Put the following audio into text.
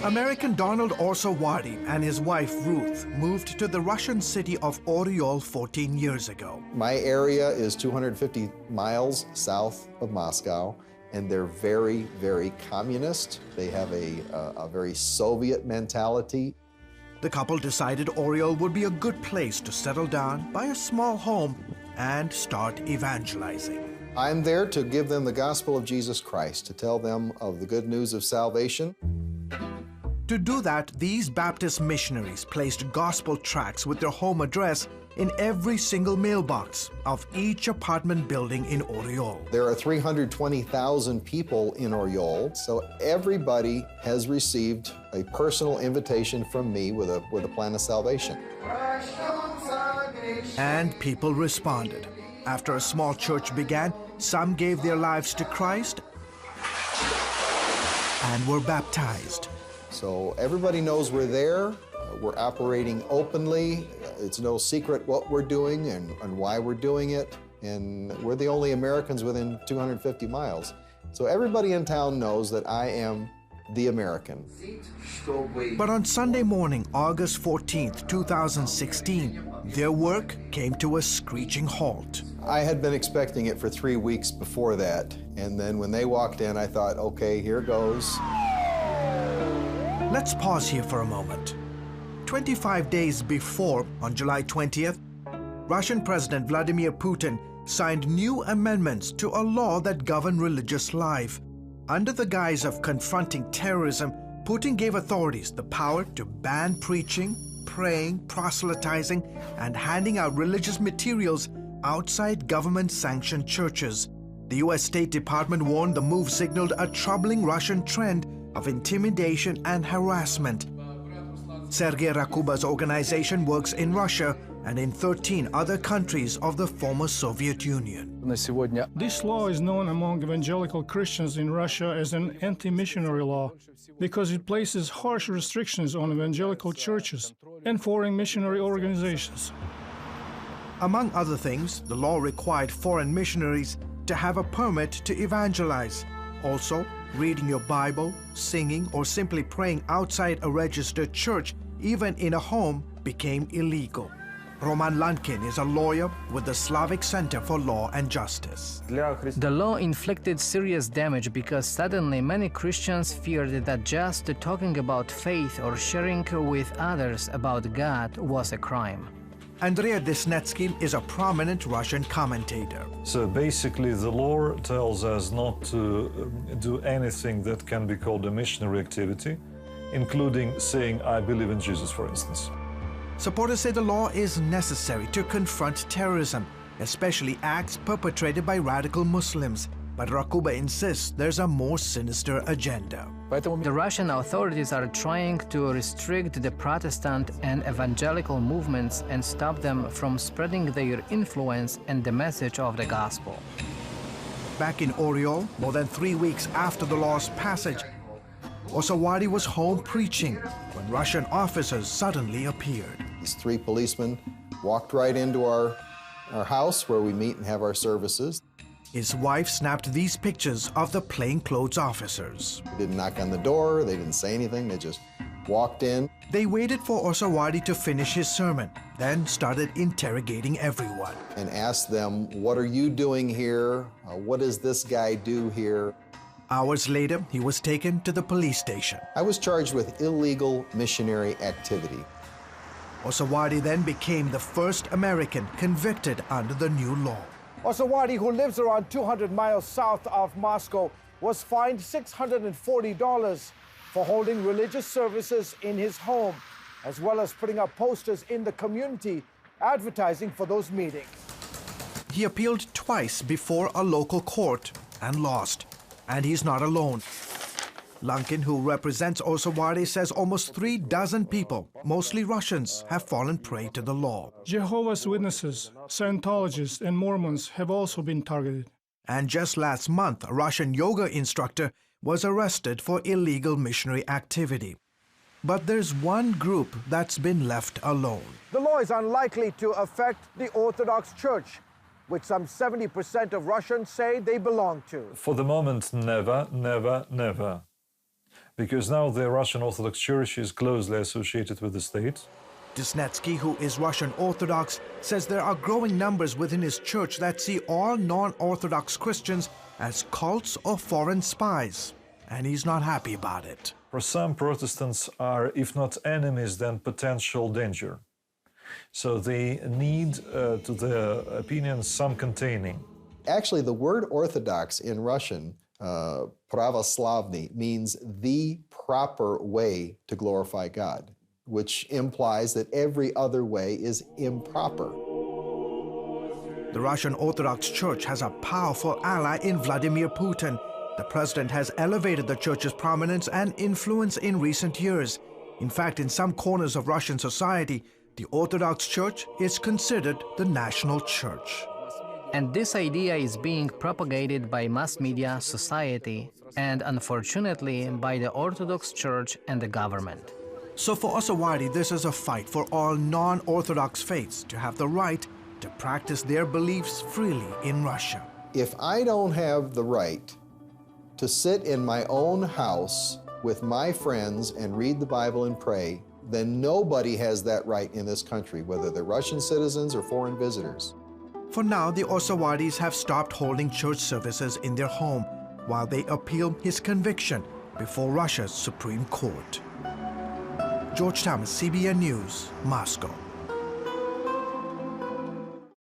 American Donald Orsawadi and his wife Ruth moved to the Russian city of Oryol 14 years ago. My area is 250 miles south of Moscow, and they're very, very communist. They have a very Soviet mentality. The couple decided Oryol would be a good place to settle down, buy a small home, and start evangelizing. I'm there to give them the gospel of Jesus Christ, to tell them of the good news of salvation. To do that, these Baptist missionaries placed gospel tracts with their home address in every single mailbox of each apartment building in Oryol. There are 320,000 people in Oryol, so everybody has received a personal invitation from me with a plan of salvation. And people responded. After a small church began, some gave their lives to Christ and were baptized. So everybody knows we're there. We're operating openly. It's no secret what we're doing and why we're doing it. And we're the only Americans within 250 miles. So everybody in town knows that I am the American. But on Sunday morning, August 14th, 2016, their work came to a screeching halt. I had been expecting it for 3 weeks before that. And then when they walked in, I thought, okay, here goes. Let's pause here for a moment. 25 days before, on July 20th, Russian President Vladimir Putin signed new amendments to a law that governed religious life. Under the guise of confronting terrorism, Putin gave authorities the power to ban preaching, praying, proselytizing, and handing out religious materials outside government-sanctioned churches. The U.S. State Department warned the move signaled a troubling Russian trend of intimidation and harassment. Sergei Rakuba's organization works in Russia and in 13 other countries of the former Soviet Union. This law is known among evangelical Christians in Russia as an anti-missionary law because it places harsh restrictions on evangelical churches and foreign missionary organizations. Among other things, the law required foreign missionaries to have a permit to evangelize. Also, reading your Bible, singing, or simply praying outside a registered church, even in a home, became illegal. Roman Lankin is a lawyer with the Slavic Center for Law and Justice. The law inflicted serious damage because suddenly many Christians feared that just talking about faith or sharing with others about God was a crime. Andrea Desnetsky is a prominent Russian commentator. So basically the law tells us not to do anything that can be called a missionary activity, including saying, I believe in Jesus, for instance. Supporters say the law is necessary to confront terrorism, especially acts perpetrated by radical Muslims. But Rakuba insists there's a more sinister agenda. The Russian authorities are trying to restrict the Protestant and evangelical movements and stop them from spreading their influence and the message of the gospel. Back in Oryol, more than 3 weeks after the law's passage, Orsawadi was home preaching when Russian officers suddenly appeared. These 3 policemen walked right into our house where we meet and have our services. His wife snapped these pictures of the plainclothes officers. They didn't knock on the door, they didn't say anything, they just walked in. They waited for Orsawadi to finish his sermon, then started interrogating everyone. And asked them, what are you doing here? What does this guy do here? Hours later, he was taken to the police station. I was charged with illegal missionary activity. Orsawadi then became the first American convicted under the new law. Orsawadi, who lives around 200 miles south of Moscow, was fined $640 for holding religious services in his home, as well as putting up posters in the community advertising for those meetings. He appealed twice before a local court and lost. And he's not alone. Lankin, who represents Orsawadi, says almost 36 people, mostly Russians, have fallen prey to the law. Jehovah's Witnesses, Scientologists, and Mormons have also been targeted. And just last month, a Russian yoga instructor was arrested for illegal missionary activity. But there's one group that's been left alone. The law is unlikely to affect the Orthodox Church, which some 70% of Russians say they belong to. For the moment, never, never, never. because now the Russian Orthodox Church is closely associated with the state. Desnetsky, who is Russian Orthodox, says there are growing numbers within his church that see all non-Orthodox Christians as cults or foreign spies, and he's not happy about it. For some, Protestants are, if not enemies, then potential danger. So they need, to their opinion, some containing. Actually, the word Orthodox in Russian, pravoslavny, means the proper way to glorify God, which implies that every other way is improper. The Russian Orthodox Church has a powerful ally in Vladimir Putin. The president has elevated the church's prominence and influence in recent years. In fact, in some corners of Russian society, the Orthodox Church is considered the national church. And this idea is being propagated by mass media, society, and unfortunately by the Orthodox Church and the government. So for Osawadi, this is a fight for all non-Orthodox faiths to have the right to practice their beliefs freely in Russia. If I don't have the right to sit in my own house with my friends and read the Bible and pray, then nobody has that right in this country, whether they're Russian citizens or foreign visitors. For now, the Osawadis have stopped holding church services in their home while they appeal his conviction before Russia's Supreme Court. George Thomas, CBN News, Moscow.